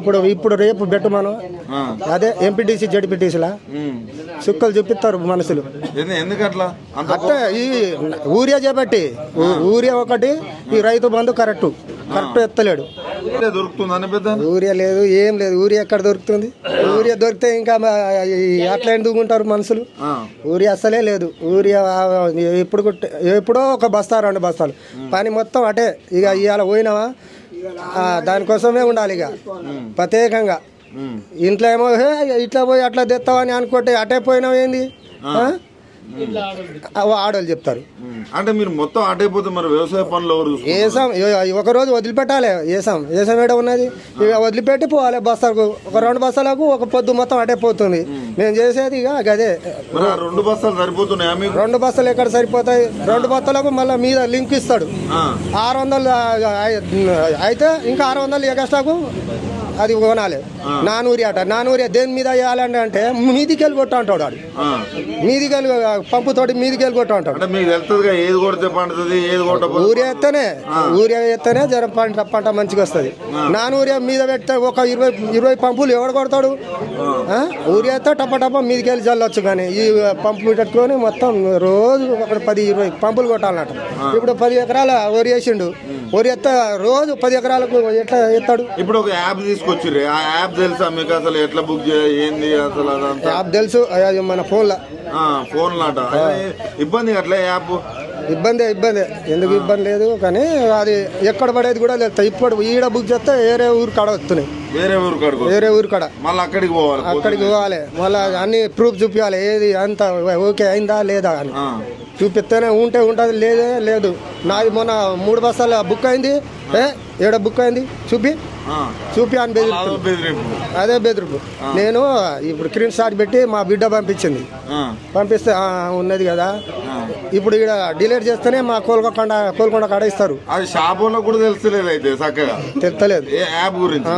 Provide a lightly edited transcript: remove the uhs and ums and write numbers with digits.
ఇప్పుడు రేపు పెట్టు మనం అదే ఎంపీటీసీ జడ్పీటీసీలా చుక్కలు చూపిస్తారు మనుషులు. ఎందుకట్లా అట్లా ఈ ఊరియా చేపట్టి ఊరియా ఒకటి, ఈ రైతు బంధు కరెక్ట్ ఎత్తలేడు. ఊరియా లేదు, ఏం లేదు. ఊరియా ఎక్కడ దొరుకుతుంది? ఊరియా దొరికితే ఇంకా అట్లా ఎందుకుంటారు మనుషులు? ఊరియా అస్సలే లేదు. ఊరియా ఎప్పుడో ఒక బస్తా 2 బస్తాలు పని మొత్తం అటే. ఇక ఇవాళ పోయినావా దానికోసమే ఉండాలి. ఇక ప్రత్యేకంగా ఇంట్లో ఏమో ఇట్లా పోయి అట్లా తెస్తావా అని అనుకుంటే అటే పోయినావు ఏంది ఆడోళ్ళు చెప్తారు. అంటే మీరు మొత్తం అటైపోతే మరి వ్యవసాయ పనులు వేసాం ఒక రోజు వదిలిపెట్టాలి. వేసాం ఏడ ఉన్నది ఇక వదిలిపెట్టి పోవాలి. బస్తాలకు ఒక 2 బస్తాలకు ఒక పొద్దు మొత్తం అటే పోతుంది. మేము చేసేది ఇక గదే. 2 బస్తాలు సరిపోతున్నాయా మీకు? 2 బస్తాలు ఎక్కడ సరిపోతాయి? 2 బస్తాలకు మళ్ళీ మీద లింక్ ఇస్తాడు. 600 అయితే ఇంకా 600 ఎగస్ట్రాకు అది కొనాలి. నానూరియా దేని మీద వేయాలంటే అంటే మీదికి వెళ్ళి కొట్ట అంటాడు. వాడు మీదికి వెళ్ళి పంపుతోటి మీదికి వెళ్ళి కొట్ట అంటాడు. ఊరియా ఎత్తేనే జర పంట మంచిగా వస్తుంది. నానూరియా మీద పెడితే ఒక 20 పంపులు ఎవడు కొడతాడు? ఊరియా ఎత్తే టప్ప మీదికి వెళ్ళి చల్లొచ్చు. కానీ ఈ పంపు పెట్టుకొని మొత్తం రోజు ఒక 10-20 పంపులు కొట్టాలన్నట్టు. ఇప్పుడు 10 ఎకరాల వరి వేసిండు. వరి ఎత్త రోజు 10 ఎకరాలకు ఎట్లా ఎత్తాడు? ఇప్పుడు ఒక యాప్ తీసుకొచ్చి ఆ యాప్ తెలుసా మీకు? అసలు ఎట్లా బుక్ చేయండి? అసలు యాప్ తెలుసు మన ఫోన్ లాట ఇబ్బంది అట్లా యాప్ ఇబ్బంది ఎందుకు ఇబ్బంది లేదు. కానీ అది ఎక్కడ పడేది కూడా లేదు. ఇప్పుడు ఈడ బుక్ చేస్తే వేరే ఊరు కాడ వస్తున్నాయి. వేరే ఊరు కాడ మళ్ళీ అక్కడికి పోవాలి. మళ్ళీ అన్ని ప్రూఫ్ చూపించాలి. ఏది అంత ఓకే అయిందా లేదా అని చూపిస్తేనే ఉంటుంది. లేదు నాది మొన్న 3 బస్తాల బుక్ అయింది. ఏడ బుక్ అయింది చూపి అని అదే బెదిరింపు. నేను ఇప్పుడు స్క్రీన్ షాట్ పెట్టి మా బిడ్డ పంపిస్తే ఉన్నది కదా. ఇప్పుడు ఇక్కడ డిలీట్ చేస్తేనే మా కోల్కొండ కాడ ఇస్తారు. అది షాపులో కూడా తెలుస్తలేదు. అయితే చక్కగా తెలుస్తలేదు. యాప్ గురించి